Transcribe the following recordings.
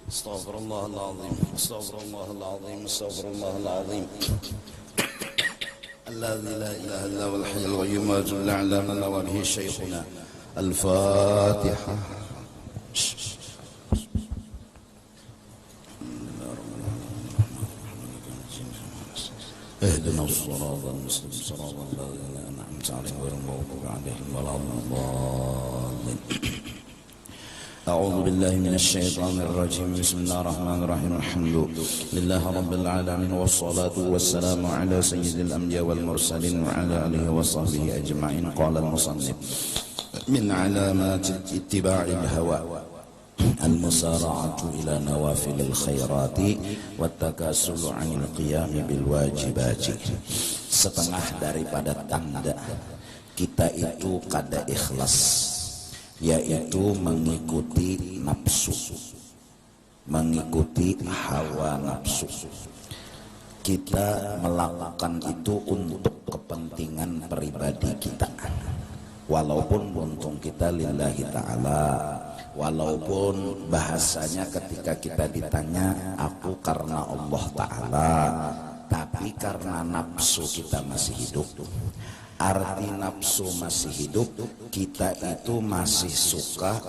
استغفر الله العظيم استغفر الله العظيم استغفر الله العظيم الذي لا اله الا هو الحي القيوم وجل على من به شيخنا الفاتحه. اهدنا الصراط المستقيم صراط الذين انعمت عليهم غير المغضوب عليهم ولا الضالين. أعوذ بالله من الشيطان الرجيم. بسم الله الرحمن الرحيم. الحمد لله رب العالمين والصلاة والسلام على سيد الأنبياء والمرسلين وعلى آله وصحبه أجمعين. قال المصنف: من علامات اتباع الهوى المسارعة إلى نوافل الخيرات والتكاسل عن القيام بالواجبات. Setengah daripada tanda kita itu kada ikhlas, yaitu mengikuti nafsu, mengikuti hawa nafsu. Kita melakukan itu untuk kepentingan pribadi kita, walaupun untung kita lillahi ta'ala, walaupun bahasanya ketika kita ditanya aku karena Allah ta'ala, tapi karena nafsu kita masih hidup. Arti nafsu masih hidup, kita itu masih suka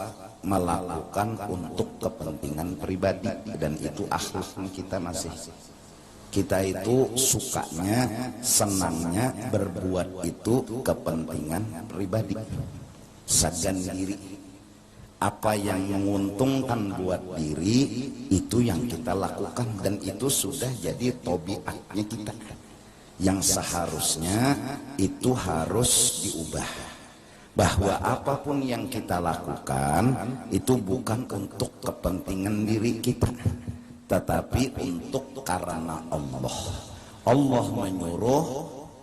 melakukan untuk kepentingan pribadi, dan itu akhlaknya kita masih. Kita itu sukanya, senangnya berbuat itu kepentingan pribadi, sagan diri. Apa yang menguntungkan buat diri itu yang kita lakukan, dan itu sudah jadi tabiatnya kita, yang seharusnya itu harus diubah. Bahwa apapun yang kita lakukan itu bukan untuk kepentingan diri kita, tetapi untuk karena Allah. Allah menyuruh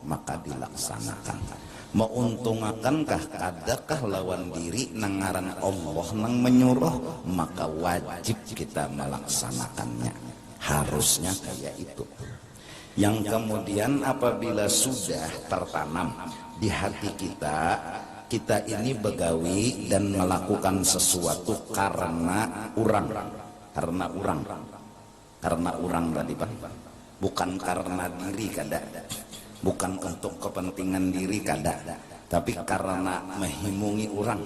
maka dilaksanakan. Meuntungakankah kadakah lawan diri nangaran Allah nang menyuruh, maka wajib kita melaksanakannya. Harusnya kayak itu. Yang kemudian apabila sudah tertanam di hati kita, kita ini begawi dan melakukan sesuatu karena orang tadi Pak, bukan karena diri kada, bukan untuk kepentingan diri kada, tapi karena menghimungi orang,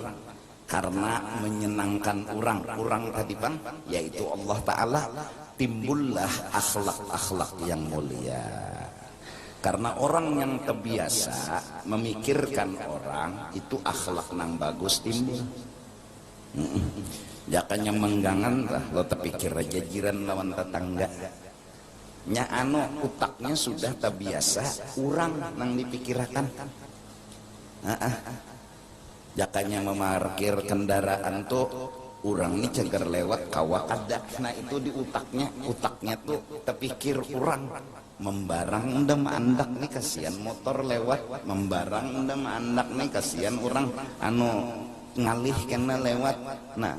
karena menyenangkan orang tadi Pak, yaitu Allah Ta'ala. Timbullah akhlak-akhlak yang mulia. Karena orang yang terbiasa memikirkan orang itu akhlak nang bagus timbul. Jakanya menggangan lah lo terpikir aja jiran lawan tetangga. Nya utaknya sudah terbiasa orang nang dipikirkan. Jakanya memarkir kendaraan tuh orang ini cagar lewat kawak ada, nah itu di utaknya tuh terpikir orang membarang ndem andak nih kasihan motor lewat, membarang ndem andak nih kasihan orang ngalih kena lewat. Nah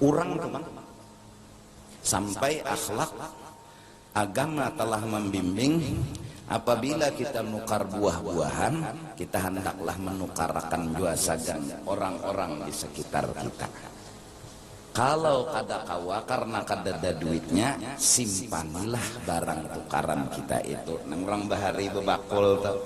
orang tuh sampai akhlak agama telah membimbing, apabila kita nukar buah-buahan, kita hendaklah menukarkan jua sagan orang-orang di sekitar kita. Kalau kada kawa karena kada ada duitnya, simpanilah barang tukaran kita itu. Nang orang bahari bebakul tau,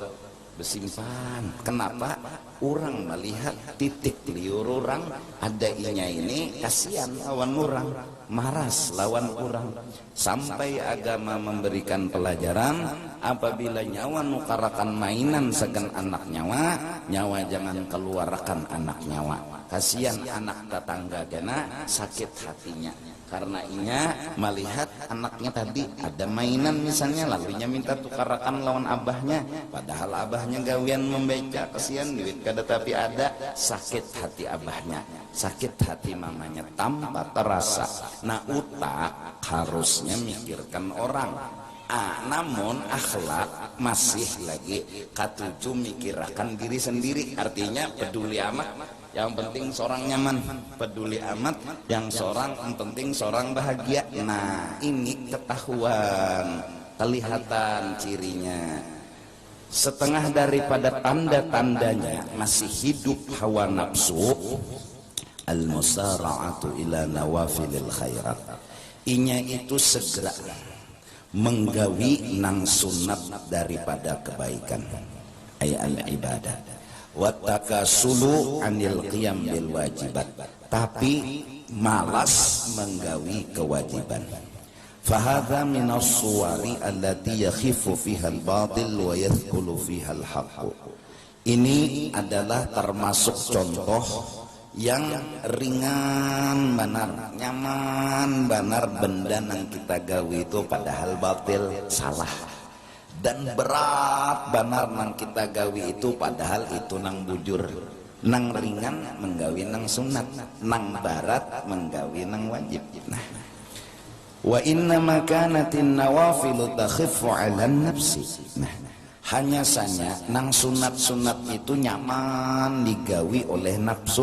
besimpan. Kenapa? Orang melihat titik liur orang, ada inya ini kasihan lawan orang, maras lawan orang. Sampai agama memberikan pelajaran, apabila nyawa nukarakan mainan segan anak nyawa, nyawa jangan keluarkan anak nyawa. Kasihan anak tetangga gana sakit hatinya, karena inya melihat anaknya tadi ada mainan misalnya, lalu nya minta tukarakan lawan abahnya, padahal abahnya gawian membaca, kasihan duit kada tapi ada, sakit hati abahnya, sakit hati mamanya tanpa terasa. Nah utak harusnya mikirkan orang, namun akhlak masih lagi katuju mikirkan diri sendiri. Artinya peduli amat, yang penting seorang nyaman, peduli amat yang penting seorang bahagia. Nah ini ketahuan, kelihatan cirinya. Setengah daripada tanda-tandanya masih hidup hawa nafsu, al-musara'atu ila nawafilil khairat. Inya itu segera menggawi nang sunat daripada kebaikan, ay al-ibadah. Wa takasulu anil qiyam bil wajibat, tapi malas menggawi kewajiban. Fahadha minas suwari allati yakhifu fiha al-batil wa yathqulu fiha al-haqq. Ini adalah termasuk contoh yang ringan benar, nyaman benar benda nang kita gawi itu padahal batil, salah. Dan berat benar nang kita gawi itu padahal itu nang bujur. Nang ringan menggawi nang sunat, nang barat menggawi nang wajib. Nah, wa inna makanatin nawafilu takhiffu 'alan nafsi. Nah, hanya saja nang sunat-sunat itu nyaman digawi oleh nafsu,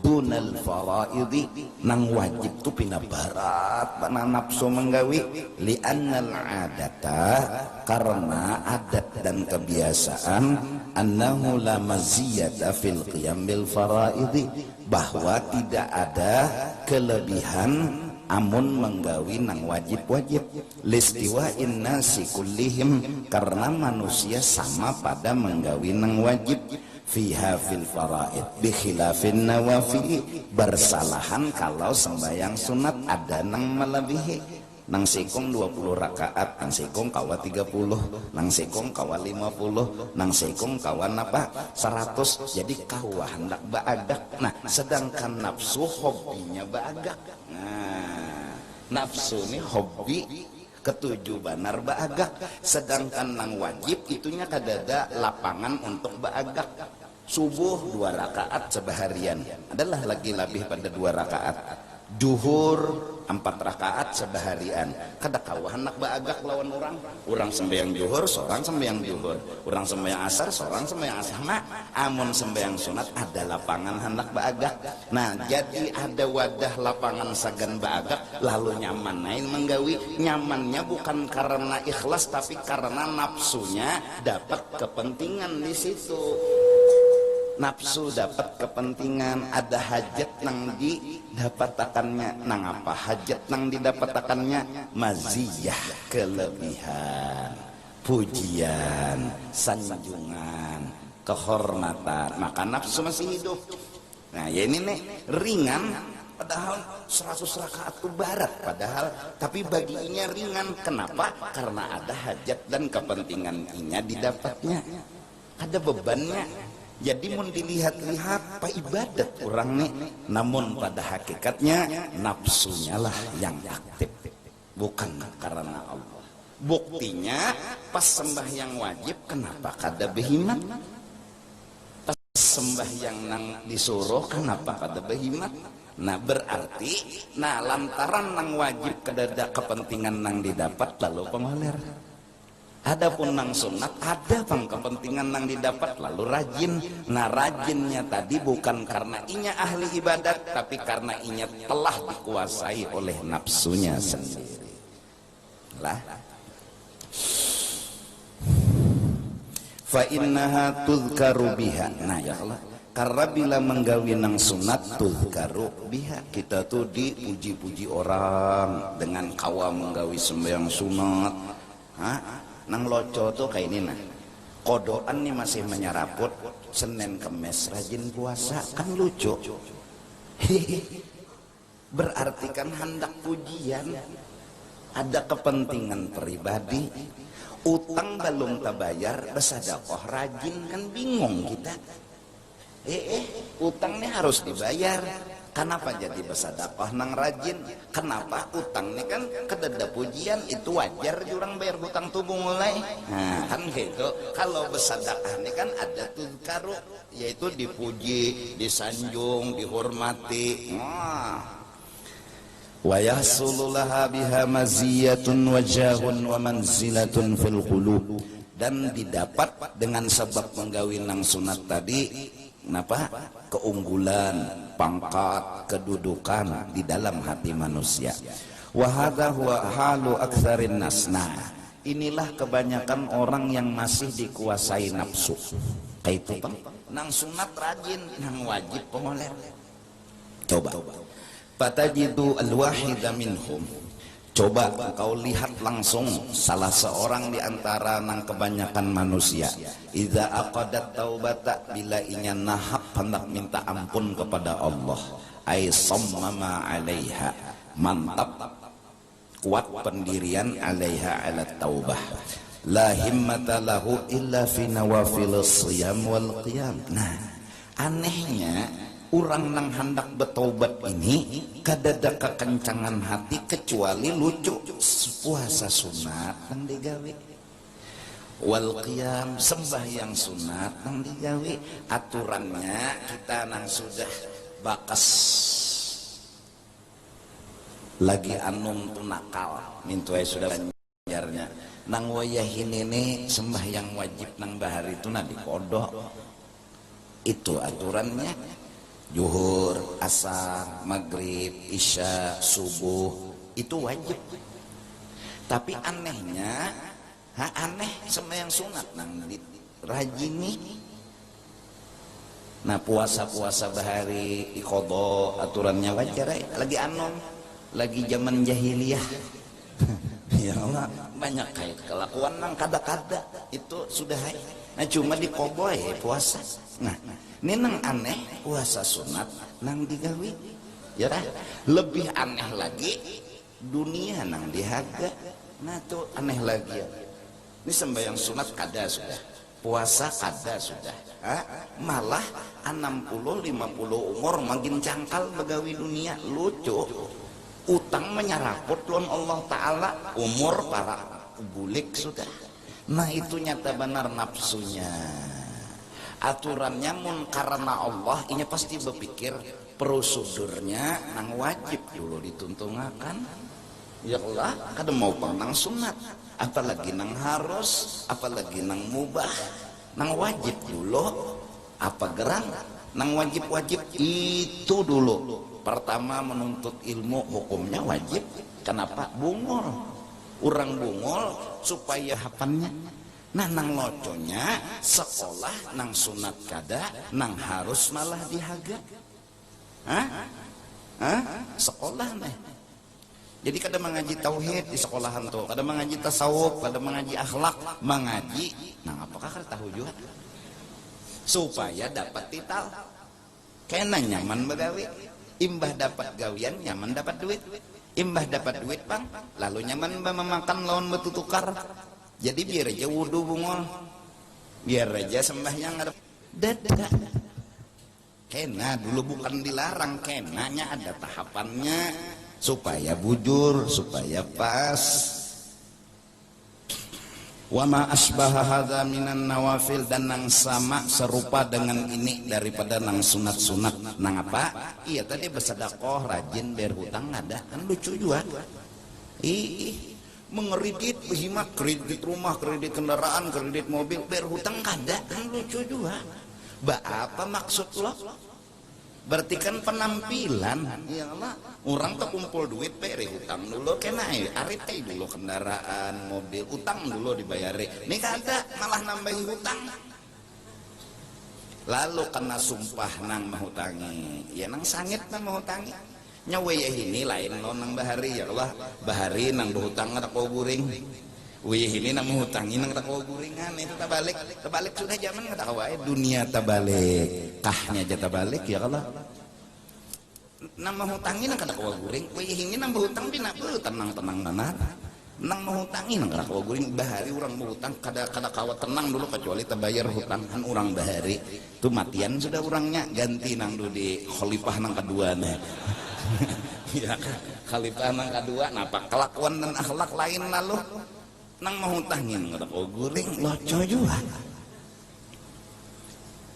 dunal faraidi, nang wajib itu pina barat mana nafsu menggawi, li'annal adata, karena adat dan kebiasaan, annahu la maziyata fil qiyam bil faraidi, bahwa tidak ada kelebihan amun menggawi nang wajib-wajib, listiwa innasi kullihim, karena manusia sama pada menggawi nang wajib, fiha fil faraid bi khilafin nawafil, bersalahan kalau sembahyang sunat ada nang melebihi. Nang sekong 20 rakaat, nang sekong kawa 30, nang sekong kawa 50, nang sekong kawa napa 100. Jadi kawa hendak baadak. Nah, sedangkan nafsu hobinya baadak. Nah, nafsu ini hobi ketujuh banar baagak, sedangkan nang wajib itunya kadada lapangan untuk baagak. Subuh 2 rakaat sebaharian adalah lagi lebih pada 2 rakaat. Duhur 4 rakaat sebaharian. Kada kawah hendak baagak lawan orang sembahyang duhur, seorang sembahyang duhur, orang sembahyang asar, seorang sembahyang asar. Nah, amun sembahyang sunat ada lapangan hendak baagak. Nah, jadi ada wadah lapangan sagan baagak, lalu nyaman naik menggawi. Nyamannya bukan karena ikhlas, tapi karena nafsunya dapat kepentingan di situ. Nafsu dapat kepentingan, ada hajat nang didapatakannya. Nang apa hajat nang didapatakannya? Maziyah, kelebihan, pujian, sanjungan, kehormatan. Maka nafsu masih hidup. Nah, ya ini nih ringan, padahal 100 rakaat itu barat padahal, tapi baginya ringan. Kenapa? Karena ada hajat dan kepentingan inya didapatnya, ada bebannya. Jadi mau dilihat-lihat pak ibadat orang nih, namun pada hakikatnya nafsunya lah yang aktif, bukan karena Allah. Buktinya pas sembahyang wajib kenapa kada behimat, pas sembahyang nang disuruh kenapa kada behimat. Nah berarti, nah lantaran nang wajib kada kepentingan nang didapat lalu pengoler. Adapun nang sunat ada bang kepentingan nang didapat lalu rajin. Nah rajinnya tadi bukan karena inya ahli ibadat, tapi karena inya telah dikuasai oleh nafsunya sendiri lah. Fa innaha tuzkaru biha. Nah ya Allah, karena bila menggawi nang sunat tuzkaru biha, kita tuh dipuji-puji orang dengan kawa menggawi sembahyang sunat. Nang loco tuh kayak ini, nah kodoan nih masih menyeraput Senin Kemis rajin puasa, kan lucu. Berarti kan hendak pujian, ada kepentingan pribadi. Utang belum terbayar, bersedekah rajin, kan bingung kita. Utangnya harus dibayar. Kenapa jadi bersedekah nang rajin? Kenapa utang ini kan kedada pujian, itu wajar jurang bayar hutang tubuh mulai. Nah, kan gitu. Kalau bersedekah ini kan ada tuzkaru, yaitu dipuji, disanjung, dihormati. Wa yahsulu laha biha maziyatun wajahun wa manzilatun fil qulub, dan didapat dengan sebab menggawi nang sunat tadi kenapa? Keunggulan, pangkat, kedudukan di dalam hati manusia. Wa hadza huwa halu aktsarin nas. Nah, inilah kebanyakan orang yang masih dikuasai nafsu. Kayak itu Bang, nang sunat rajin, nang wajib pengoler. Coba fatajidu al-wahida minhum, coba kau lihat langsung salah seorang di antara nang kebanyakan manusia, idza aqadat taubata, bila inya nahak hendak minta ampun kepada Allah, ay sammama alaiha, mantap kuat pendirian alaiha ala taubah, la himmata lahu illa fi nawafil siyam wal qiyam. Nah, anehnya orang nang hendak bertaubat ini kadada kekencangan hati kecuali lucu puasa sunat nang digawe, wal qiyam sembahyang sunat nang digawe. Aturannya kita nang sudah bakas lagi anum tu nakal mintuai sudah banjarnya nang wayahin ini sembahyang wajib nang bahari itu nadi kodok, itu aturannya zuhur, asar, maghrib, isya, subuh itu wajib. Tapi anehnya aneh sembahyang sunat nang rajini. Nah puasa-puasa bahari ikodo aturannya wajar lagi anom, lagi zaman jahiliyah. Ya Allah, banyak kayak kelakuan nang kada-kada itu sudah nah cuma di koboy puasa. Nah ini nang aneh puasa sunat nang digawi ya dah. Lebih aneh lagi dunia nang dihaga. Nah tuh aneh lagi ya. Ini sembahyang sunat kada sudah, puasa kada sudah, malah 60-50 umur makin cangkal begawi dunia. Lucu, utang menyeraput lawan Allah Ta'ala, umur para bulik sudah. Nah itu nyata benar nafsunya. Aturannya mun karena Allah ini pasti berpikir prosedurnya nang wajib dulu dituntungakan. Ya Allah kada mau nang sunat, apalagi nang harus, apalagi nang mubah. Nang wajib dulu apa gerang nang wajib-wajib itu dulu. Pertama menuntut ilmu hukumnya wajib. Kenapa? Bungol, orang bungol supaya hapannya. Nah nang loconya sekolah nang sunat kada, nang harus malah dihaga. Sekolah nih. Jadi kada mengaji tauhid di sekolahan tuh, kada mengaji tasawuf, kada mengaji akhlak, mengaji. Nah apakah kada tahu juga? Supaya dapat titel. Kena nyaman begawi. Imbah dapat gawian, nyaman dapat duit. Imbah dapat duit bang, lalu nyaman memakan lawan betutukar. Jadi biar aja wudu bungol, biar aja sembahyang ada dada. Kena dulu bukan dilarang, kenanya ada tahapannya supaya bujur, supaya pas. Wa ma asbaha hadza minan nawafil, dan nang sama serupa dengan ini daripada nang sunat-sunat. Nang apa? Iya tadi bersedekah, rajin, bayar hutang ada. Kan lucu juga. Mengeridit berhimat, kredit rumah, kredit kendaraan, kredit mobil, bayar hutang kada. Kan lucu juga. Apa maksud lo? Berarti kan penampilan. Ya Allah, orang tuh kumpul duit bayar hutang dulu kena arite dulu kendaraan, mobil, utang dulu dibayari. Ini kada, malah nambahin hutang. Lalu kena sumpah nang mahutangi. Ya nang sangit nang mahutangi. Nyawa ya ini lain lo nang bahari ya Allah. Bahari nang berhutang ada kau guring. Wih ini nang menghutangi nang tak kau guringan itu tabalik. Tabalik sudah zaman kata kawai dunia tabalik. Kahnya aja tabalik ya Allah. Nang menghutangi nang kata kau guring. Wih ini nang berhutang bina tenang-tenang benar. Nang menghutangi nang kata kau guring. Bahari orang berhutang kada kawat tenang dulu kecuali terbayar hutang kan orang bahari. Itu matian sudah orangnya ganti nang dulu di khalifah nang kedua nih. Ya khalifah nang kedua napa kelakuan dan akhlak lain lalu nang mahutangin kata kau guring loco juga.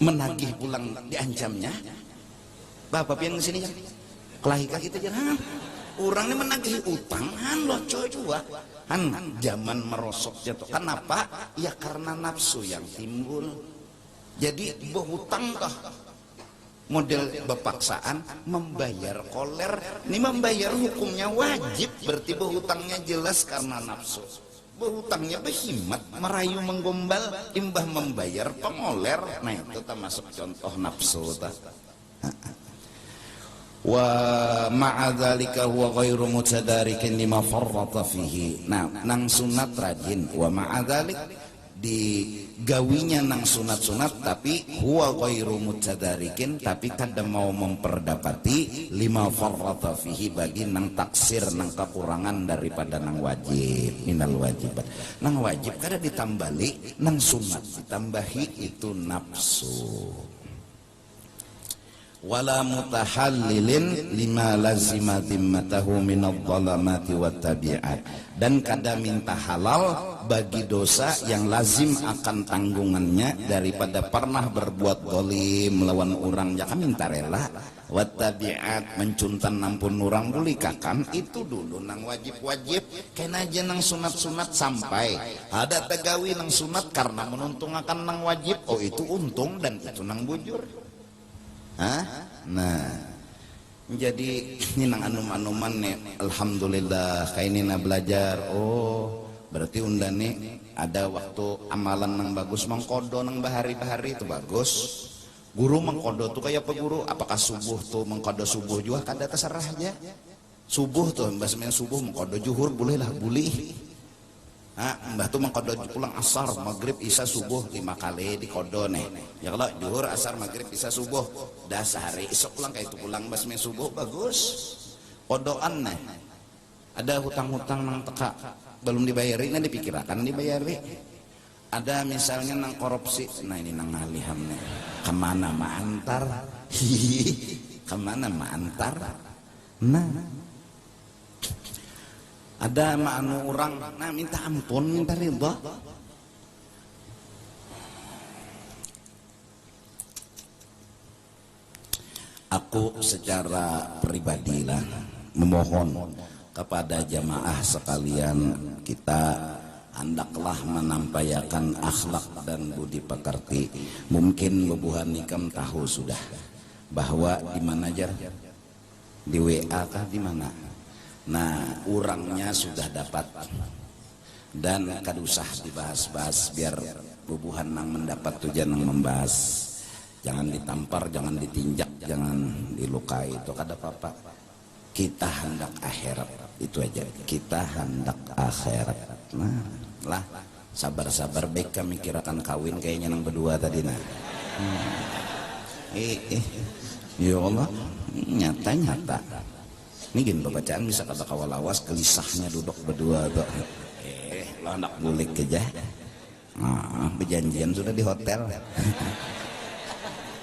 Menagih pulang diancamnya. Bapak pian kesini ya. Kelahika kita jangan. Orang ini menagih utang han loco juga. Han zaman merosot jatuh. Kenapa? Ya karena nafsu yang timbul. Jadi berhutang kah? Model bepaksaan membayar koler. Ini membayar hukumnya wajib. Berarti berhutangnya jelas karena nafsu. Berhutangnya berhimat, merayu menggombal, imbah membayar pengoler. Nah itu termasuk contoh nafsu. wa ma'a dzalika huwa ghairu mutadarikin lima farrata fihi. Nah, nang sunat rajin, wa ma'a dzalik digawinya nang sunat-sunat, tapi huwa ghairu mutadarikin, tapi kada mau memperdapati lima farrata fihi, bagi nang taksir, nang kekurangan daripada nang wajib, minal wajibat. Nang wajib kada ditambali, nang sunat ditambahi, itu nafsu. Wala mutahallilin lima lazima dhimmatahu minadh-dhalamati wattabi'at, dan kada minta halal bagi dosa yang lazim akan tanggungannya daripada pernah berbuat zalim melawan orang, jangan minta rela. Wattabi'at, mencuntan nampun orang boleh kakan, itu dulu nang wajib-wajib, kena aja nang sunat-sunat sampai ada tegawi nang sunat karena menuntungakan nang wajib, oh itu untung dan itu nang bujur. Hah? Nah, jadi ini nang anum-anuman nih, alhamdulillah kayak ini na belajar. Oh, berarti undane ada waktu amalan nang bagus, mengkodo nang bahari-bahari itu bagus. Guru mengkodo tuh kayak apa guru? Apakah subuh tuh mengkodo subuh juga? Kada terserah aja. Subuh tuh mbak subuh mengkodo juhur boleh lah, boleh. Mbah tuh mengkodo pulang asar, maghrib, isya, subuh 5 kali di kodo nih. Ya kalau juhur, asar, maghrib, isya, subuh, dah sehari isok pulang kayak itu pulang basmi subuh bagus. Kodoan nih. Ada hutang-hutang nang teka belum dibayari, nggak dipikirkan dibayari. Ada misalnya nang korupsi, nah ini nang ngaliham nih. Kemana maantar? Kemana maantar? Nah. Ada ma'anu orang, nah minta ampun, minta ridha. Aku secara pribadi lah memohon kepada jamaah sekalian, kita hendaklah menampaikan akhlak dan budi pekerti. Mungkin bebuhan nikam tahu sudah bahwa di mana jar, di WA kah di mana? Nah, orangnya sudah dapat dan kadusah dibahas-bahas biar bubuhan nang mendapat tujuan nang membahas. Jangan ditampar, jangan ditinjak, jangan dilukai, itu kada apa-apa. Kita hendak akhirat, itu aja. Kita hendak akhirat. Nah, lah sabar-sabar baik kami kirakan kawin kayaknya nang berdua tadi nah. Ya Allah, nyata-nyata. Ini gini bacaan bisa kata kawalawas gelisahnya duduk berdua tuh. Lo anak bulik aja. Berjanjian sudah di hotel.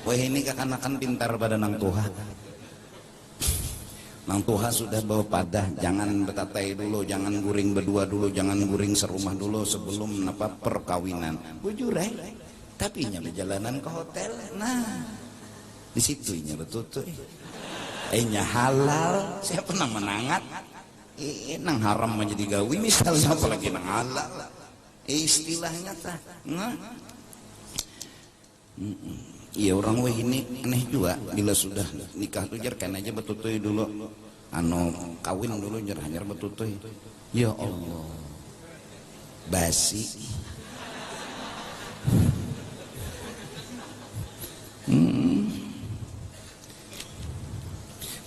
Wah ini kekanakan pintar pada nang Tuha. Nang Tuha sudah bawa padah, jangan betatai dulu, jangan guring berdua dulu, jangan guring serumah dulu sebelum apa perkawinan. Bujur tapi nya berjalanan ke hotel. Nah, di situ nya betul tuh. Nya halal, siapa nang menangat? Nang haram menjadi gawi misalnya, apalagi nang halal. Istilahnya tah. Nah. Iya orang weh ini aneh juga bila sudah nikah tuh jar kan aja betutuy dulu. Anu kawin dulu jar hanyar betutuy. Ya Allah. Basi.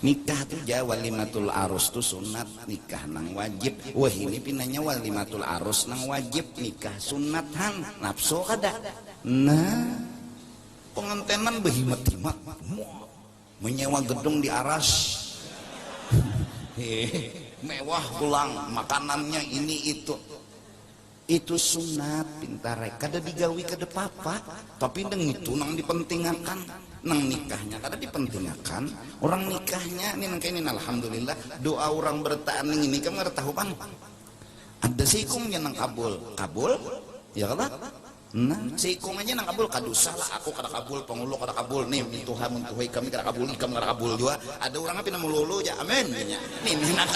Nikah tuh ja walimatul arus tuh sunat, nikah nang wajib. Wah ini pinanya walimatul arus nang wajib, nikah sunat han nafsu kada. Nah pengantenan behimat-himat menyewa gedung di Aras. Mewah pulang makanannya ini itu sunat pintar kada digawi kada papa, tapi nang itu nang dipentingkan nang nikahnya kada dipentingkan. Orang nikahnya ini nang kayak ini alhamdulillah doa orang bertani ini kamu nggak tahu bang ada sikungnya nang kabul ya kada. Nah sikung aja nang kabul kadusa lah aku kada kabul pengulu kada kabul nih Tuhan mentuhi kami kada kabul ikam kada kabul juga ada orang apa nama lulu ya amin nih nang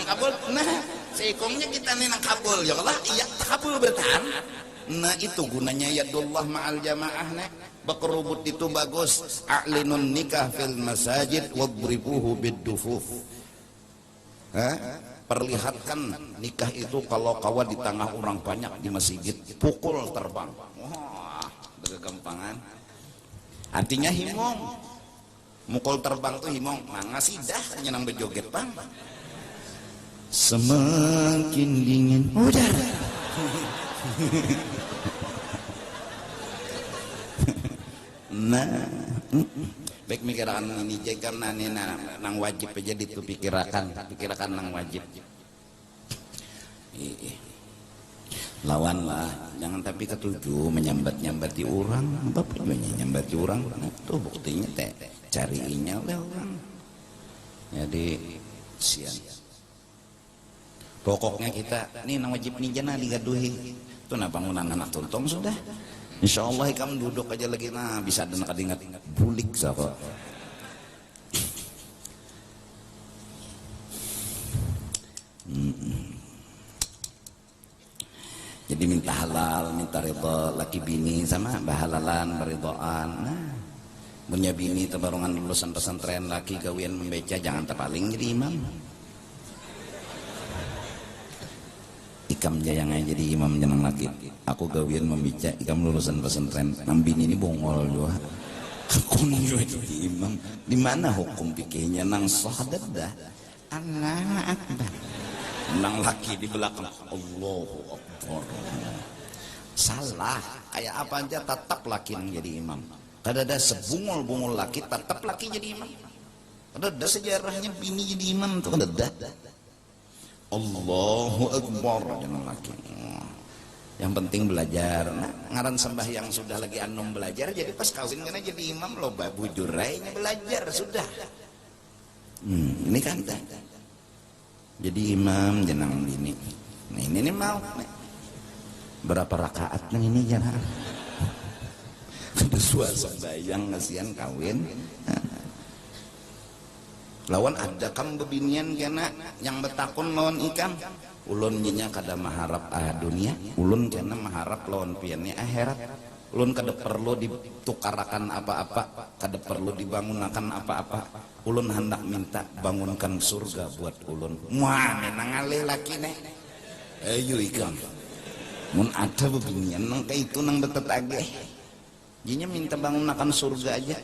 kabul nah sikungnya kita nih nang kabul ya kada iya kabul bertahan. Nah itu gunanya yadullah ma'al jamaah nih bakerubut itu bagus. A'linun nikah fil masajid wadribuhu biddufuf. Perlihatkan nikah itu kalau kawan di tengah orang banyak di masjid, pukul terbang. Wah, bergampangan. Artinya himong. mukul terbang tuh himong ngasih dah nyenang berjoget bang. Semakin dingin udara. Nah, baik mikirkan ini jaga nani nang wajib aja itu pikirkan nang wajib. Lawan lah, jangan tapi ketujuh menyambat-nyambati orang, apa tujuannya nyambati orang? Nah, tuh buktinya teh carinya oleh orang. Jadi sian. Pokoknya kita nih nang wajib nih jana digaduhi. Itu nah bangunan anak tuntong sudah. Insya Allah kamu duduk aja lagi nah bisa ada nak ingat bulik siapa. Jadi minta halal, minta ridho laki bini sama bahalalan beridhoan. Nah, punya bini tebarungan lulusan pesantren laki gawian membaca jangan terpaling jadi imam. Ikam jayang aja jadi imam jenang laki. Aku gawian membaca ikam lulusan pesantren. Nang bini ini bongol doa. Aku juga jadi imam. Di mana hukum fikihnya nang syahadat dah? Allah akbar. Nang laki di belakang Allahu Akbar. Salah. Kayak apa aja tetap laki yang jadi imam. Kada ada sebungul-bungul laki tetap laki jadi imam. Kada ada sejarahnya bini jadi imam tuh kada ada. Allahu Akbar jangan laki. Yang penting belajar. Nah, ngaran sembahyang sudah lagi anum belajar jadi pas kawin kena jadi imam loba bujur rainya belajar sudah. Ini kan jadi imam jenang bini. Nah ini nih mau nih. Berapa rakaat nang ini jangan. Ada suara sembahyang ngasihan kawin. Lawan ada kam bebinian kena yang betakun lawan ikam. Ulun nyinya kada maharap dunia, ulun kena maharap lawan piannya akhirat. Ulun kada perlu ditukarakan apa-apa, kada perlu dibangunakan apa-apa. Ulun hendak minta bangunkan surga buat ulun. Wah, menang alih laki nih. Ayo ikam. Mun ada bebinian nang kayak itu nang betet ageh. Jinya minta bangunkan surga aja.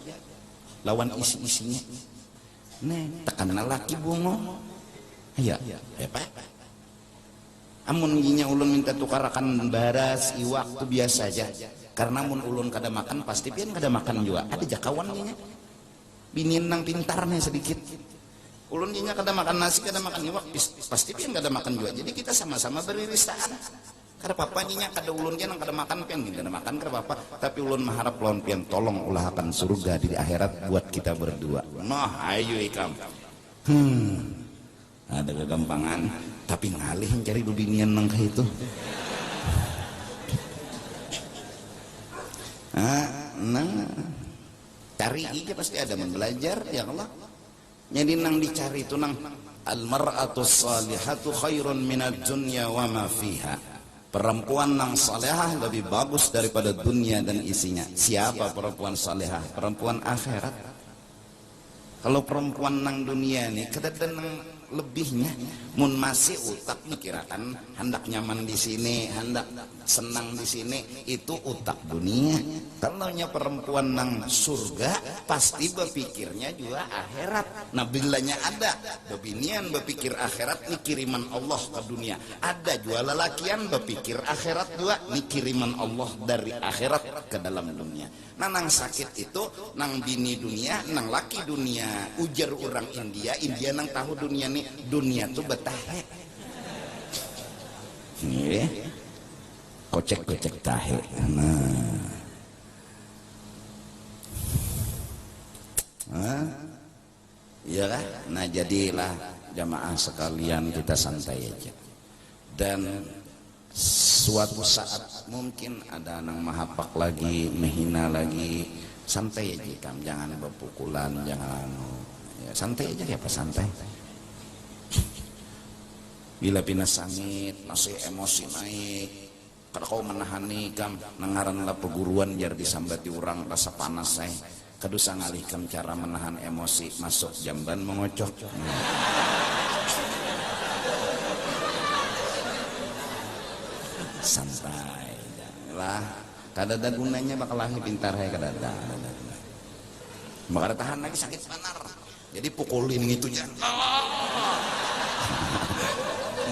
Lawan isi-isinya. Nih, tekanlah laki bungo. Ayo, Pak. Amun ginya ulun minta tukarakan baras iwak tu biasa aja. Karena mun ulun kada makan pasti pian kada makan juga. Ada jakawan ginya. Binin nang pintarnya sedikit. Ulun ginya kada makan nasi, kada makan iwak, pasti pian kada makan juga. Jadi kita sama-sama beririsan. Kada apa-apa ginya kada ulun nang kada makan pian kada makan kada apa-apa. Tapi ulun mengharap lawan pian tolong ulahkan surga di akhirat buat kita berdua. Nah, ayo ikam. Ada kegampangan, tapi ngalih cari bebinian nang kayak itu. Nah, cari aja pasti ada belajar ya Allah. Jadi nang dicari itu nang al-mar'atus salihatu khairun minad dunya wa ma fiha. Perempuan nang salehah lebih bagus daripada dunia dan isinya. Siapa perempuan salehah? Perempuan akhirat. Kalau perempuan nang dunia nih kadang nang lebihnya mun masih utak mikirakan hendak nyaman di sini, hendak senang di sini, itu utak dunia. Kalau nya perempuan nang surga pasti berpikirnya juga akhirat. Nah bilanya ada bebinian berpikir akhirat ni kiriman Allah ke dunia. Ada juga lelakian berpikir akhirat juga ni kiriman Allah dari akhirat ke dalam dunia. Nah nang sakit itu nang bini dunia, nang laki dunia. Ujar orang India nang tahu dunia nih, dunia tuh betahe. Nih, kocek tahe. Iya kan? Nah jadilah jamaah sekalian kita santai aja. Dan suatu saat mungkin ada nang mahapak lagi, menghina lagi, santai aja kam, jangan berpukulan, jangan ya, santai aja ya apa santai. Bila pinas sangit, masih emosi naik, kada kau menahani kam, nangaran lah peguruan jar disambati orang rasa panas saya. Kadusa ngalihkan cara menahan emosi, masuk jamban mengocok. Santai lah, kada ada gunanya bakal lahir pintar hai kada ada. Maka tahan lagi sakit panar. Jadi pukulin gitu ya.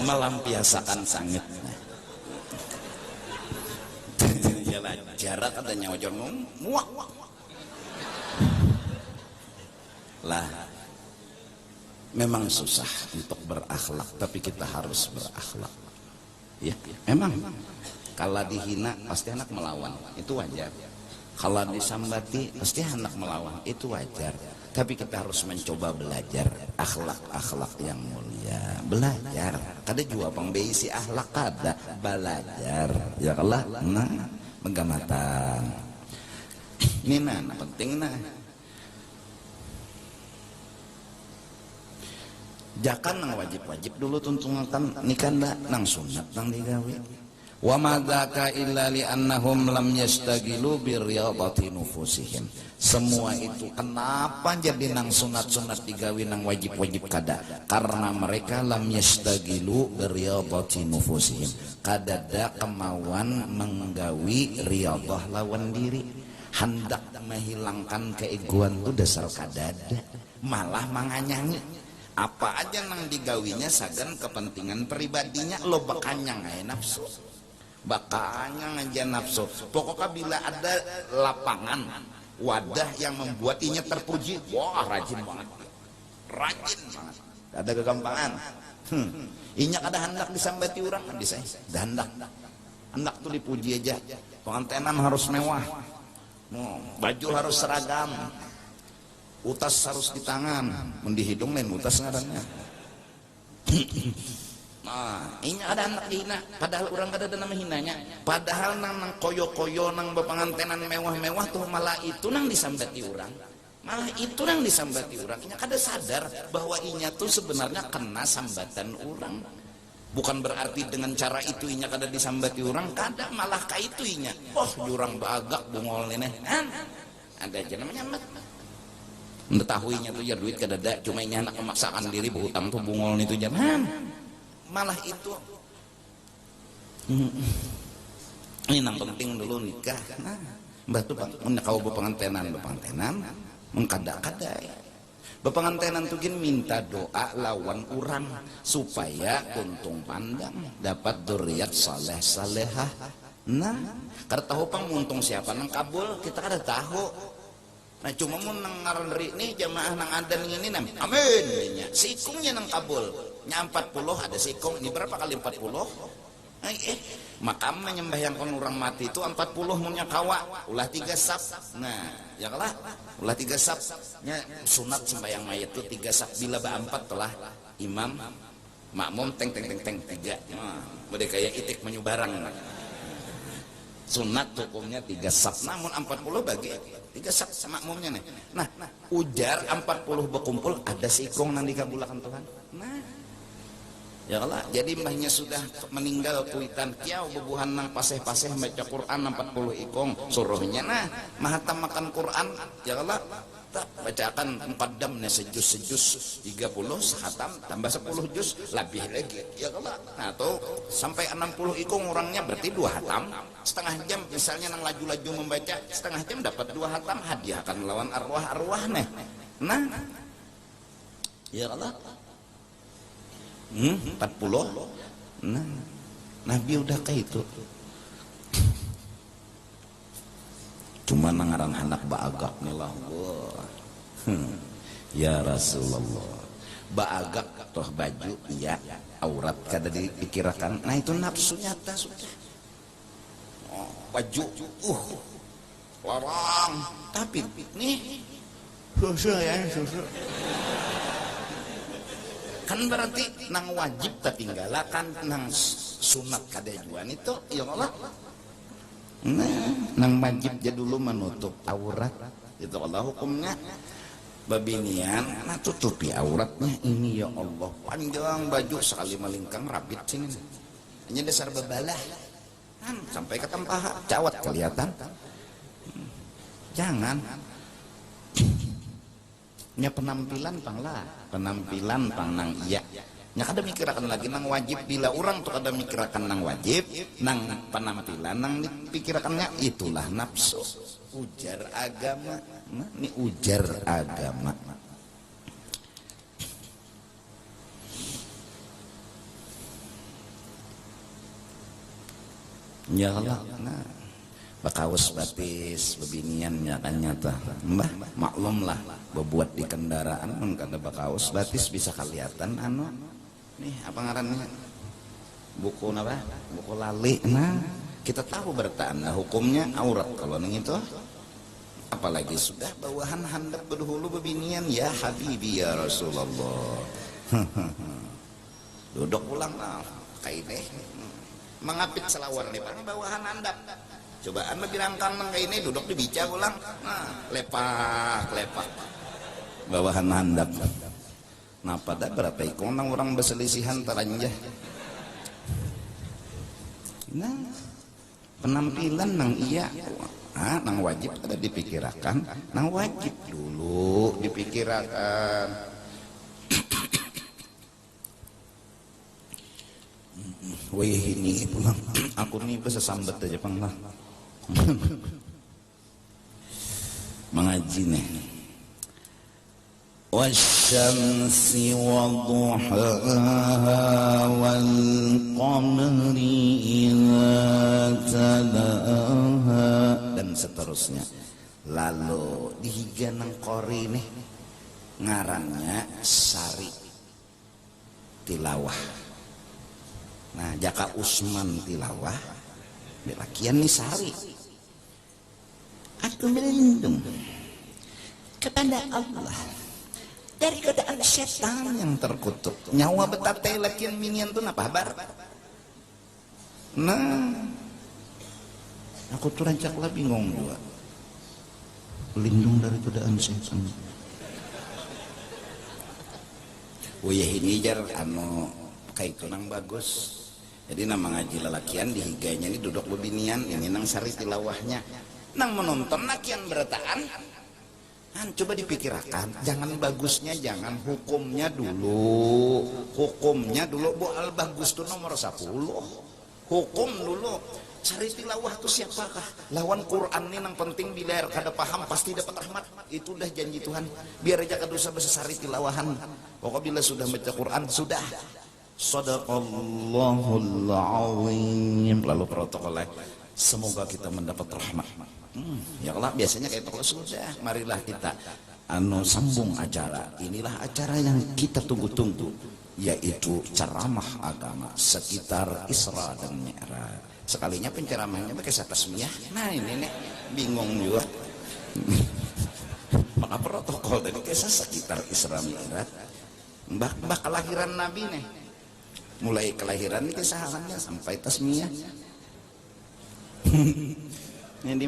Melampiasakan sangit. Jalan jarak katanya wajar muak. Lah memang susah untuk berakhlak, tapi kita harus berakhlak. Ya, memang. Kalau dihina pasti anak melawan, itu wajar. Kalau disambati pasti anak melawan, itu wajar. Tapi kita harus mencoba belajar akhlak-akhlak yang mulia. Belajar. Kada juga pengbeisi akhlak kada belajar. Ya kalau nah menggamatan. Ini nah penting nah. Jakan nang wajib-wajib dulu tuntungan nikah ndak nang sunat nang digawe. Wa madzaka illa li annahum lam yastagilu bi riyadati nufusihim. Semua itu kenapa jadi nang sunat-sunat digawe nang wajib-wajib kada? Karena mereka lam yastagilu bi riyadati nufusihim. Kadada kemauan menggawi riyadah lawan diri. Hendak menghilangkan keegoan itu dasar kadada. Malah manganyangi. Apa aja nang digawinya sagan kepentingan pribadinya lo bakanyang aja nafsu. Bakanyang aja nafsu. Pokoknya bila ada lapangan wadah yang membuat inya terpuji, wah rajin banget. Rajin banget. Ada kegampangan. Inya kada hendak disambati orang kan bisa. Hendak. Hendak tuh dipuji aja. Pengantenan harus mewah. Baju harus seragam. Utas harus di tangan, mendi hidung lain utas ngarannya. Nah, ini ada anak dihina, padahal orang kada ada nama hinanya. Padahal nang koyo-koyo nang bepengantenan mewah-mewah tuh malah itu nang disambati orang. Malah itu nang disambati orang. Inya kada sadar bahwa inya tuh sebenarnya kena sambatan orang. Bukan berarti dengan cara itu inya kada disambati orang, kada malah ka itu inya. Oh, jurang bagak bungol ini. Ada aja namanya amat. Mengetahuinya tuh ya duit kadada, cuma ini anak memaksakan diri berhutang tuh bungol itu jangan. Malah itu ini yang penting dulu nikah. Nah, mbak tuh kau bepengantenan mengkada-kada. Bepengantenan tuh gin minta doa lawan orang supaya untung pandang dapat duriat saleh salehah. Nah, kada tahu pang untung siapa nang kabul kita kada tahu. Nah cuma mau nang ngarandri nih jamaah nang adan ini nam amin nya sikungnya nang kabul nya 40 ada sikung ini berapa kali 40 makam menyembahyangkan orang mati itu 40 munya kawa ulah 3 sap. Nah ya kalah ulah 3 sap nya sunat sembahyang mayat itu 3 sap bila ba 4 telah imam makmum teng 3 nah boleh kayak itik menyubarang. Sunat hukumnya 3 sap namun 40 bagi 3 sap sama makmumnya nih. Nah ujar 40 berkumpul ada sikong nang dikabulakan Tuhan. Nah ya Allah jadi mbahnya sudah meninggal kuitan kiau bebuhan nang paseh-paseh baca Quran 40 ikong suruhnya nah mahatam makan Quran ya Allah bacakan muqaddamnya sejus 30 sehatam tambah 10 juz lebih lagi ya Allah. Nah tuh sampai 60 ikung orangnya berarti 2 hatam setengah jam misalnya nang laju-laju membaca setengah jam dapat 2 hatam hadiah akan melawan arwah-arwah nih. Nah ya Allah 40 nah Nabi udah kayak itu cuma nangaran anak baagak nih lah ya Rasulullah baagak toh baju iya aurat kada dipikirkan. Nah itu nafsu nyata sudah baju larang tapi nih susu ya susu kan berarti nang wajib tertinggalakan nang sunat kadajuan itu ya Allah. Nah nang wajib aja dulu menutup aurat itu Allah hukumnya babinian nah tutupi auratnya ini ya Allah panjang baju sekali melingkang rabit sini hanya dasar bebalah kan sampai ke tempaha cawat kelihatan jangan nya penampilan pang nang iya nya kada mikirakan lagi nang wajib bila orang tuh kada mikirakan nang wajib nang penampilan nang dipikirakannya itulah nafsu ujar agama. Nah, ini ujar agama. Ya Allah, nah, bakaus batis bebinian ya kan nyata. Mbah maklum lah, bebuat di kendaraan pun kada bakaus batis bisa kelihatan anu. Nih apa ngarannya? Buku apa? Buku lali. Nah, kita tahu bertaan nah, hukumnya aurat kalau neng itu. Apalagi sudah bawahan handap berdahulu bebinian ya Habibi ya Rasulullah. Duduk pulang lah, kayak deh. Mengapit selawar nih pak, bawahan handap. Cobaan lebih rangkang nang kayak ini duduk di bica pulang. Nah, lepak. Bawahan handap. Nah pada berapa ikon nang orang berselisihan taranja. Nah, penampilan nang iya. Nang wajib ada dipikirkan, nang wajib dulu dipikirkan. Wih ini pulang, aku nih bisa sambat aja pang lah. Mengaji nih. Wasyamsi wadduhaha wal qamari idza talaha dan seterusnya. Lalu di higa nang kori nih ngarannya sari tilawah. Nah jaka Usman tilawah belakian nih sari. Aku berlindung kepada Allah dari godaan setan yang terkutuk. Nyawa betate lakian minian tuh napa kabar? Nah aku tuh rancak lah bingung juga. Lindung dari godaan setan. Oh ya ini jar anu kayak itu nang bagus. Jadi nama ngaji lelakian di higanya ini duduk bebinian, ini nang sari tilawahnya. Nang menonton lakian berataan. Coba dipikirkan, jangan bagusnya, jangan hukumnya dulu. Hukumnya dulu, boal bagus tuh nomor 10. Hukum dulu. Sari tilawah tuh siapakah? Lawan Quran ini nang penting bila kada paham pasti dapat rahmat. Itu udah janji Tuhan. Biar aja kadosa bisa sari tilawahan. Pokoknya bila sudah baca Quran sudah. Sadaqallahul azim. Lalu protokolnya semoga kita mendapat rahmat. Ya Allah biasanya kayak itu sudah. Marilah kita sambung acara. Inilah acara yang kita tunggu-tunggu, yaitu ceramah agama sekitar Isra dan Mi'raj. Sekalinya penceramahnya pakai tasmiyah. Nah ini nih bingung juga. Maka protokol dari kisah sekitar Isra Mi'raj. Mbah kelahiran Nabi nih. Mulai kelahiran ini kesahannya sampai tasmiyah. Ini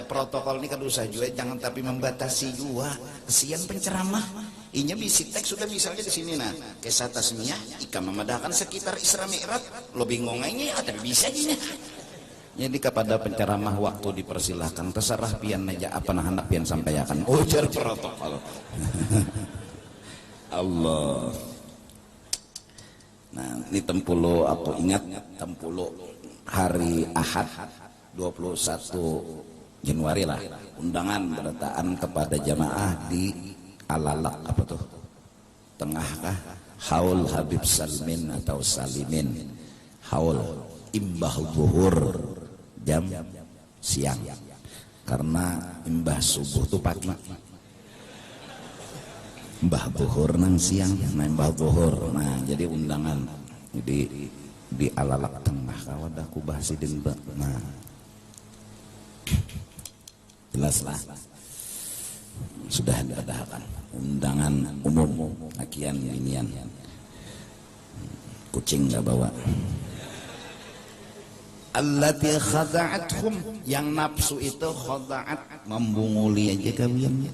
protokol ini kan usah juga, jangan tapi membatasi juga. Kesian penceramah. Inya bisi teks sudah misalnya di sini nah. Kisah tasmiyah, ika memadahkan sekitar Isra Mi'raj. Lo bingung ini tapi bisa gini. Jadi kepada penceramah waktu dipersilahkan terserah pian aja apa nah hendak pian sampaikan. Ujar protokol. Allah. Nah ini tempulu aku ingat tempulu hari Ahad 21 Januari lah undangan berataan kepada jamaah di Alalak apa tuh tengah kah Haul Habib Salmin atau Salimin Haul imbah zuhur jam siang karena imbah subuh tuh pagi mbah zuhur nang siang nah mbah zuhur nah jadi undangan di Alalak tengah kawan aku bahas di mbak nah jelas lah sudah diadakan undangan umum lakian inian kucing nggak bawa allati khada'athum yang nafsu itu khada'at membunguli aja kalian.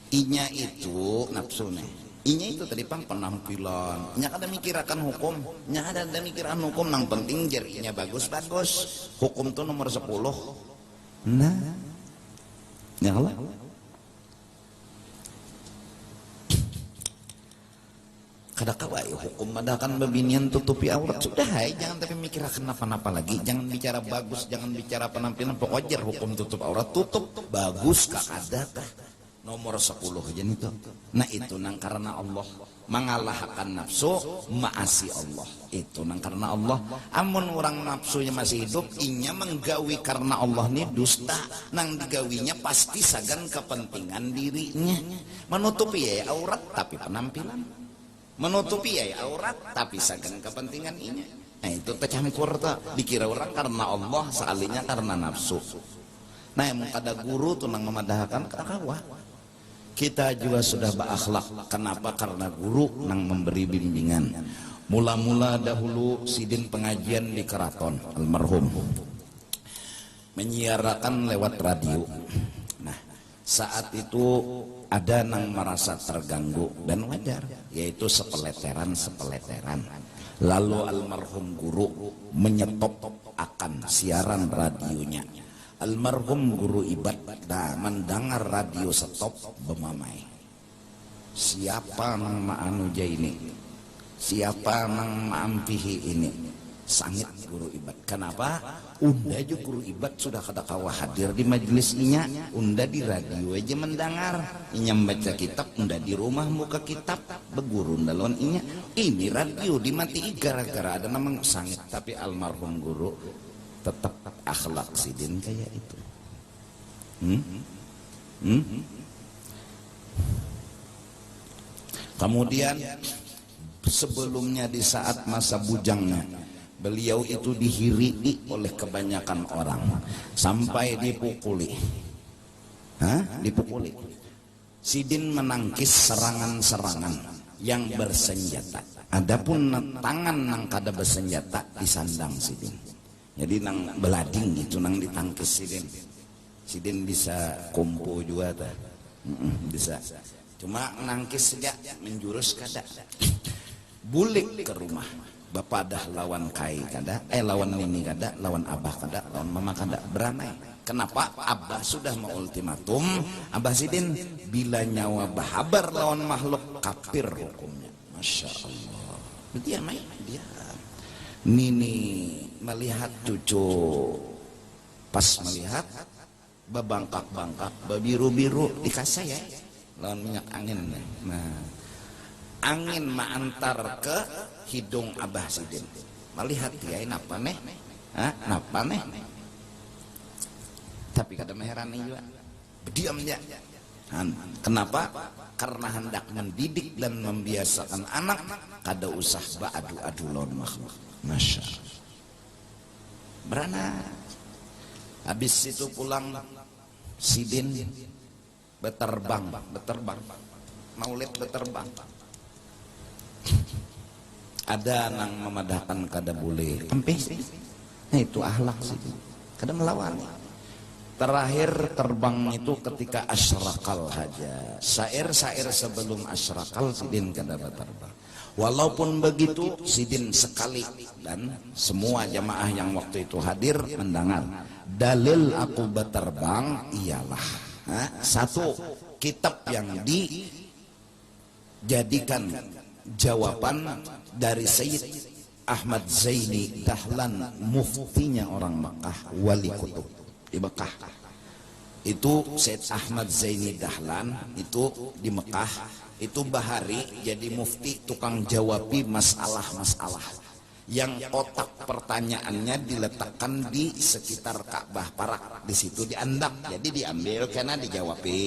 Inya itu nafsu nih. Inya itu tadi pang penampilan. Nya kada mikirakan hukum. Nya ada mikiran hukum nang penting jarinya bagus. Hukum tuh nomor 10. Nah. Ya Allah. kada kawai hukum madakan babinian tutupi aurat sudah hai, jangan tapi mikir kenapa-napa lagi, jangan bicara bagus, jangan bicara penampilan, pokoknya hukum tutup aurat tutup bagus kak ada kah nomor 10 aja itu. Nah itu nang karena Allah mengalahkan nafsu maasi Allah itu nang karena Allah. Amun orang nafsunya masih hidup inya menggawi karena Allah nih dusta, nang digawinya pasti sagan kepentingan dirinya, menutupi ya aurat tapi penampilan, menutupi ya aurat tapi sagan kepentingan inya. Nah itu tercampur tak dikira orang karena Allah sealinya karena nafsu. Nah yang ada guru tuh nang memadahkan kakawah. Kita juga sudah berakhlak. Kenapa? Karena guru nang memberi bimbingan. Mula-mula dahulu sidin pengajian di keraton almarhum menyiarakan lewat radio. Nah saat itu ada nang merasa terganggu dan wajar, yaitu sepeleteran. Lalu almarhum guru menyetop akan siaran radionya. Almarhum guru Ibad mendengar radio stop bemamai. Siapa nang maanuja ini? Siapa nang maampihi ini? Sangit guru Ibad. Kenapa? Unda juga guru Ibad sudah kada kawa hadir di majelis inya. Unda di radio aja mendengar. Inya membaca kitab, unda di rumah muka kitab beguru ndalon inya. Ini radio dimati gara-gara ada namang sangit. Tapi almarhum guru tetap akhlak sidin kayak itu. Kemudian sebelumnya di saat masa bujangnya beliau itu dihiriki oleh kebanyakan orang sampai dipukuli. Dipukuli. Sidin menangkis serangan-serangan yang bersenjata. Adapun tangan nang kada bersenjata disandang sidin. Jadi nang belading itu nang ditangkis sidin bisa kompo juga ta. Bisa. Cuma nangkis saja menjurus kada. Bulik ke rumah. Bapak dah lawan kai kada, lawan nini kada, lawan abah kada, lawan mama kada, beranai. Kenapa? Abah sudah mengultimatum, abah sidin bila nyawa bahabar lawan makhluk kafir hukumnya. Masya Allah. Dia main dia. Nini melihat cucu, pas melihat babangkak-bangkak, babiru-biru dikasih ya, lawan minyak angin. Nah, angin mengantar ke hidung abah sidin. Melihat dia napa neh, napa neh. Tapi kada meheran juga, diam dia. Kenapa? Karena hendak mendidik dan membiasakan anak kada usah beradu-adu lawan makhluk. Masya Allah. Berana. Habis itu pulang sidin beterbang. Maulid beterbang. Ada nang memadahkan kada boleh. Empes. Nah itu akhlak sidin. Kada melawan. Terakhir terbang itu ketika asyraqal haja. Syair-syair sebelum asyraqal sidin kada beterbang. Walaupun begitu sidin sekali dan semua jamaah yang waktu itu hadir mendengar. Dalil aku beterbang ialah satu kitab yang dijadikan jawaban dari Sayyid Ahmad Zaini Dahlan, muftinya orang Makkah, wali kutub di Mekah. Itu Sayyid Ahmad Zaini Dahlan itu di Mekah. Itu bahari jadi mufti tukang jawabi masalah-masalah yang otak pertanyaannya diletakkan di sekitar Ka'bah Parak, di situ diandak, jadi diambil karena dijawabi.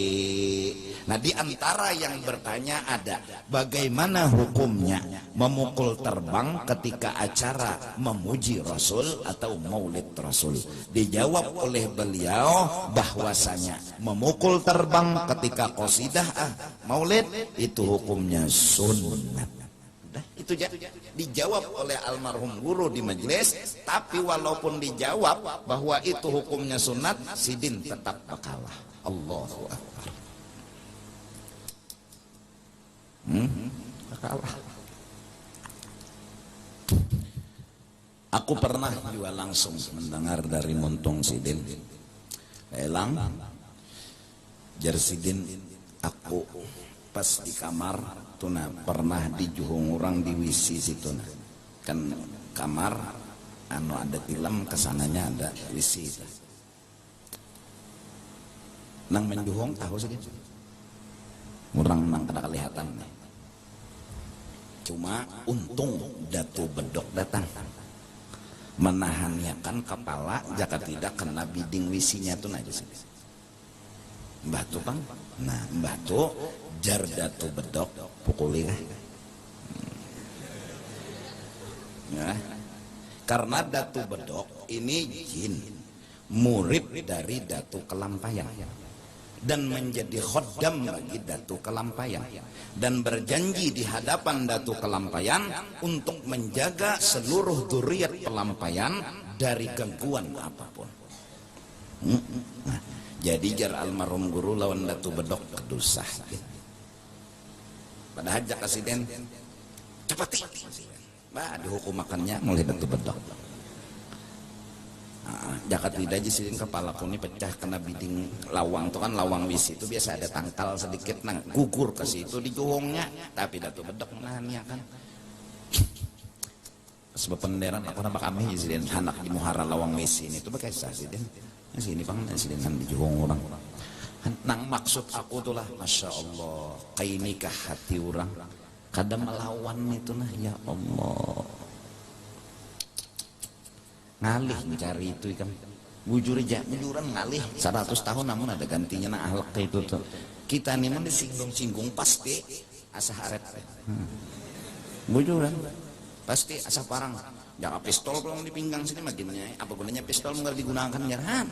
Nah di antara yang bertanya ada bagaimana hukumnya memukul terbang ketika acara memuji Rasul atau maulid Rasul. Dijawab oleh beliau bahwasanya memukul terbang ketika qasidah maulid itu hukumnya sunnat. Itu dijawab oleh almarhum guru di majelis. Tapi walaupun dijawab bahwa itu hukumnya sunat, sidin tetap bakalah. Allahu Akbar. Bakalah. Aku pernah juga langsung mendengar dari Montong sidin. Elang jar sidin, aku pas di kamar tuna pernah dijuhung orang di wisi situ nah. Kan kamar anu ada tilam kesananya ada wisi itu. Nang menjuhung tahu sih orang nang kada kelihatan nih. Cuma untung Datu Bedok datang menahankan kepala jika tidak kena biding wisinya tuh aja sih. Mbah tuh bang, nah mbah tuh jar Datu Bedok pukuli lah. Ya. Karena Datu Bedok ini jin murid dari Datu Kelampayang dan menjadi khodam bagi Datu Kelampayang dan berjanji di hadapan Datu Kelampayang untuk menjaga seluruh dzurriyyat Pelampayang dari gangguan apapun. Nah, jadi jar almarhum guru lawan Datu Bedok kedusah. Pada hajak kasiden cepati, dihukum makannya mulai Datu Bedok. Jakat tidak aja sih kepala ini pecah kena biding lawang tuh kan lawang wisi itu biasa ada tangkal sedikit nang gugur ke situ di juhongnya tapi Datu Bedok menahannya kan sebab penderan aku nampak kami sih anak di muhara lawang wisi ini tuh pakai sasiden sini bang sini kan di juhong orang nang maksud aku tuh lah masya Allah kayak nikah hati orang kadang melawan itu nah ya Allah ngalih mencari itu kan bujur aja bujuran ngalih 100 tahun namun ada gantinya nah ahlak itu tuh kita nih mah disinggung-singgung pasti asa haret bujuran pasti asa parang jangan pistol kalau di pinggang sini makinnya apa gunanya pistol nggak digunakan jarhan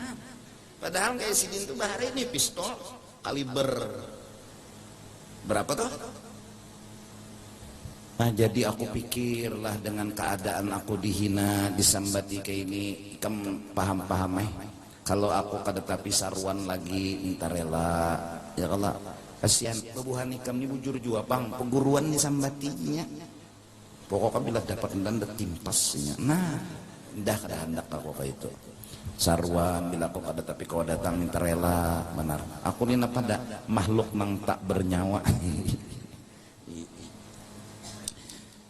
padahal kayak sidin tuh bahari ini pistol kaliber berapa tuh. Nah jadi aku pikirlah dengan keadaan aku dihina, disambati kayak ini, kamu paham-paham kalau aku kada tapi sarwan lagi minta rela, ya kalau kasihan bebuhan ikam ini bujur jua bang, peguruan disambatinya, pokoknya bila dapat dan timpasnya, nah dah kada hendak aku kayak itu, sarwan bila aku kada tapi kau datang minta rela, benar, aku ini pada makhluk nang tak bernyawa.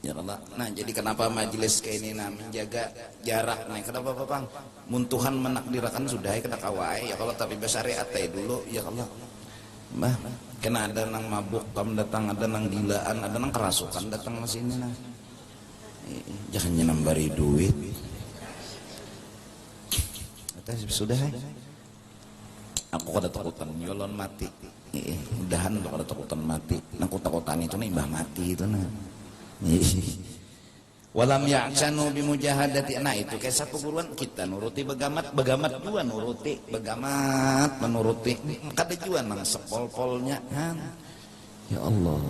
Ya Allah. Nah jadi kenapa majelis kayak ini nah menjaga jarak nih kenapa bang muntuhan menakdirkan sudah ya kena kawai ya kalau tapi besar ya dulu ya Allah mbah kena ada nang mabuk kam datang ada nang gilaan ada nang kerasukan datang ke sini nah jangan nambari duit sudah aku kada takutan nyolon mati mudahan kada takutan mati nang takutan itu nih mbah mati itu nah walam ya'sanu bimujahadati nah itu kayak satu guruan kita nuruti begamat juga nuruti begamat menuruti kada juga nang sepol-polnya kan ya Allah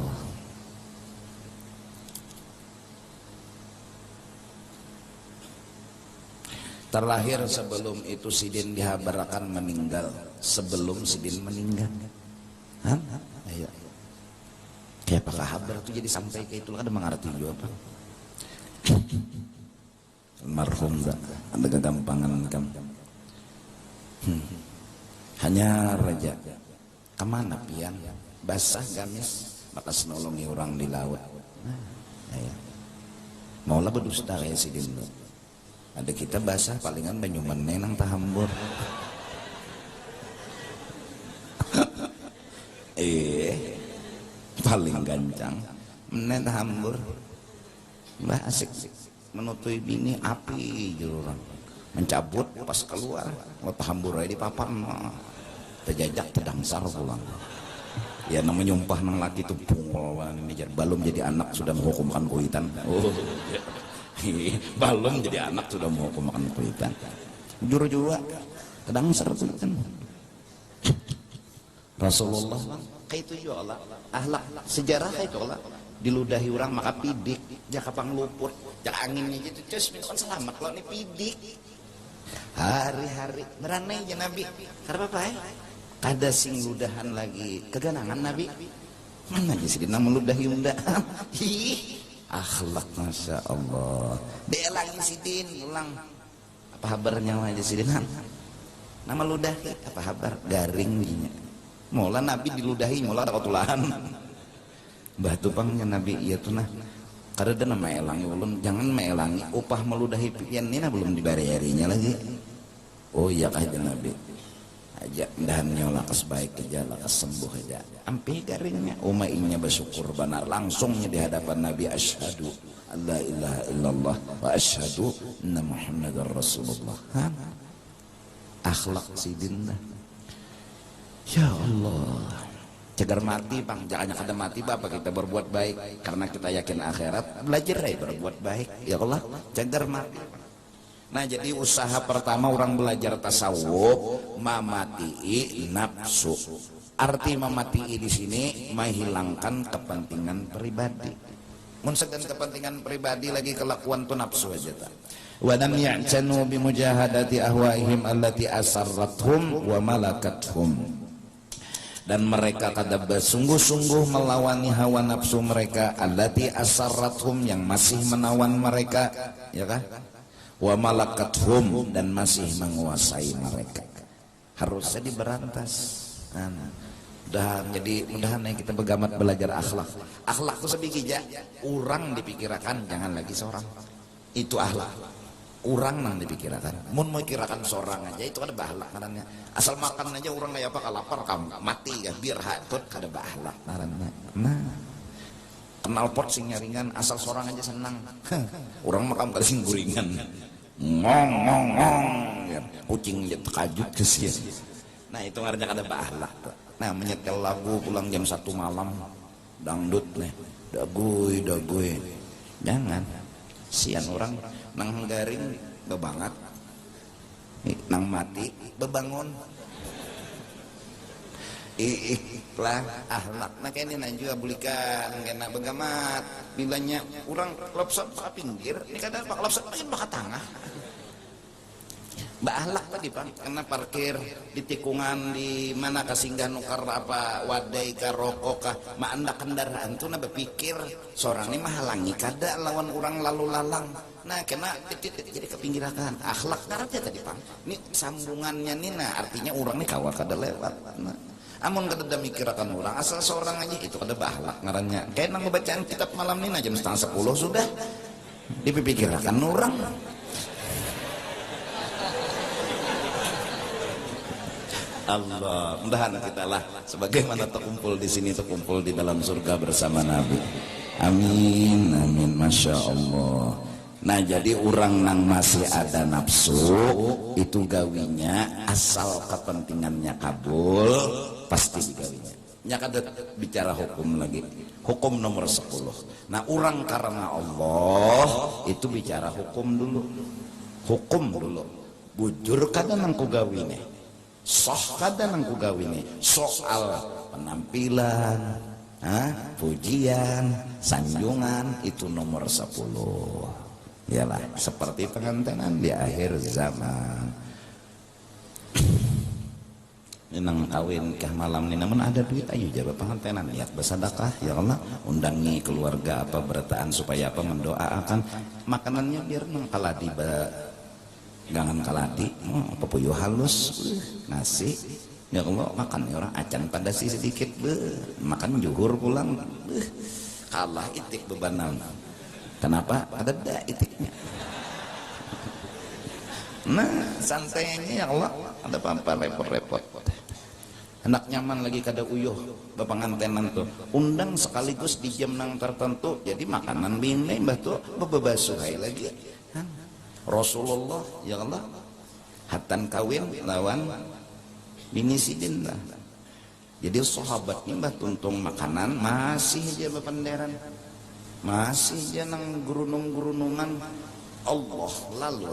terlahir sebelum itu sidin dihabarkan meninggal sebelum sidin meninggal kan ayo kayak apa kabar tuh jadi sampai kayak itu ada mengerti juga apa almarhum enggak ada kegampangan kamu hanya raja kemana pian basah gamis maka nolongi orang di laut maulah berdusta kayak si Dindo ada kita basah palingan banyuman nenang tahambur paling gancang menet hambur mbah asik menutui bini api jurang mencabut pas keluar waktu hambur aja di papan terjajak terdangsar pulang ya namanya nyumpah nang laki itu pungol belum jadi anak sudah menghukumkan kuitan belum jadi anak sudah menghukumkan kuitan juru-juru terdangsar kuitan Rasulullah kayak itu ya Allah ahlak sejarah kayak itu Allah diludahi orang maka pidik jaka pangluput jaka anginnya gitu cus minta selamat kalau ini pidik hari-hari beranai aja Nabi karena apa ya kada sing ludahan lagi keganangan Nabi mana aja sih dinang meludahi undahan akhlak masya Allah dia lagi sidin ulang apa kabarnya aja sidin nama ludahi apa kabar garing gini Mula Nabi diludahi, mula ada kotulahan. Mbah tupangnya Nabi iya tuh nah karena nama elangi ulun jangan meelangi upah meludahi pikiran ini belum dibayarinya lagi. Oh iya kah Nabi aja dan nyola kes baik aja lah kesembuh aja ampe garingnya umainya bersyukur benar langsungnya di hadapan Nabi asyhadu alla ilaha illallah wa asyhadu anna muhammadar rasulullah. Akhlak sidin ya Allah. Cegar mati bang, jangan ada mati bapak kita berbuat baik karena kita yakin akhirat belajar ya berbuat baik ya Allah cegar mati. Nah jadi usaha pertama orang belajar tasawuf mamati nafsu. Arti mamati di sini menghilangkan kepentingan pribadi. Mensegan kepentingan pribadi lagi kelakuan tuh nafsu aja tak. Wa lam ya'tanu bi mujahadati ahwaihim allati asarrathum wa malakathum. Dan mereka kada bersungguh-sungguh melawani hawa nafsu mereka allati asarrathum yang masih menawan mereka ya kan wa malakathum dan masih menguasai mereka harusnya diberantas. Mudahan kita begamat belajar akhlak itu sedikit ya orang dipikirkan jangan lagi seorang itu akhlak orang nang dipikirkan mun mau kirakan seorang aja itu ada bahlak karena asal makan aja orang kayak apa lapar kamu mati ya biar hatut kada bahlak karena nah kenal pot sing nyaringan asal seorang aja senang orang makam kali sing guringan ngong ngong ngong ya, kucing terkajut kesian. Nah itu ngaranya kada bahlak. Nah menyetel lagu pulang jam 1 malam dangdut nih daguy jangan sian orang nang garing bebangat nang mati bebangun lah ahlak nah kayaknya nan juga bulikan kena begamat bilanya orang lopsot pak pinggir ini kadang pak lopsot makin baka tangah mbak ahlak tadi pak kena parkir di tikungan di mana kasinggah nukar apa wadai ka rokok kah mak anda kendaraan tuh na berpikir seorang ini menghalangi kada lawan orang lalu lalang. Nah kena jadi kepinggirakan akhlak daratnya tadi pak ini sambungannya nih nah artinya orang nih kawal kada lewat. Nah amun kada ada mikirakan orang asal seorang aja itu kada bahlak ngarannya kayak nang bacaan kitab malam ini jam 9:30 sudah dipikirkan orang. Allah, mudahan kita lah sebagaimana terkumpul di sini terkumpul di dalam surga bersama Nabi. Amin, amin, masya Allah. Nah jadi orang nang masih ada nafsu itu gawinya asal kepentingannya kabul pasti digawinya. Nya kada bicara hukum lagi. Hukum nomor 10. Nah orang karena Allah itu bicara hukum dulu. Hukum dulu. Bujur kada nang kugawine. Soh kada nang kugawine soal penampilan, pujian, sanjungan itu nomor 10. Yalah seperti pengantenan di akhir zaman. Nang kawin kah malam ini namun ada duit ayo jaga pengantenan niat bersedekah ya Allah undangi keluarga apa bertaan supaya apa mendoakan makanannya biar nang kaladi gangan kaladi pepuyo halus nasi ya Allah makan orang acan pada si sedikit makan juhur pulang kalah itik bebanan kenapa ada itiknya. Nah santainya ya Allah ada apa repot-repot hendak nyaman lagi kada uyuh bepengantenan tuh undang sekaligus di jam nang tertentu jadi makanan bini mbah tuh bebasuhai lagi Rasulullah ya Allah hatan kawin lawan bini sidin lah jadi sahabatnya mbah tuntung makanan masih aja bependeran masih aja nang gerunung-gerunungan Allah lalu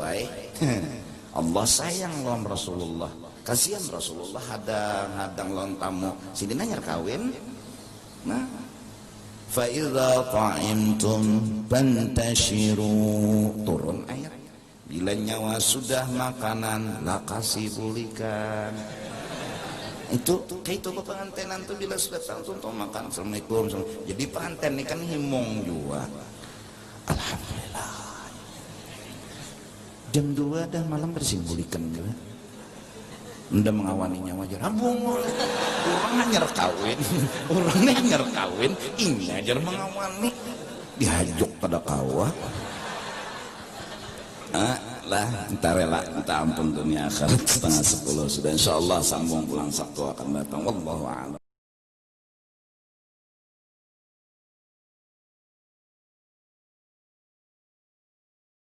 Allah sayang lawan Rasulullah kasihan Rasulullah hadang lawan tamu sidin nanyar kawin nah fa idza ta'imtum fantashiru turun ayat bila nyawa sudah makanan lah kasih bulikan itu kayak itu pengantenan tuh bila sudah tahu untuk makan assalamualaikum jadi pengantin ini kan himong juga alhamdulillah jam 2 dah malam bersih bulikan juga anda mengawaninya wajar abung orang nyer kawin orang nyer kawin ini aja mengawani dihajuk pada kawah lah entar rela entah ampun dunia akhirat 9:30 sudah insyaallah sambung pulang Sabtu akan datang wallahu a'lam.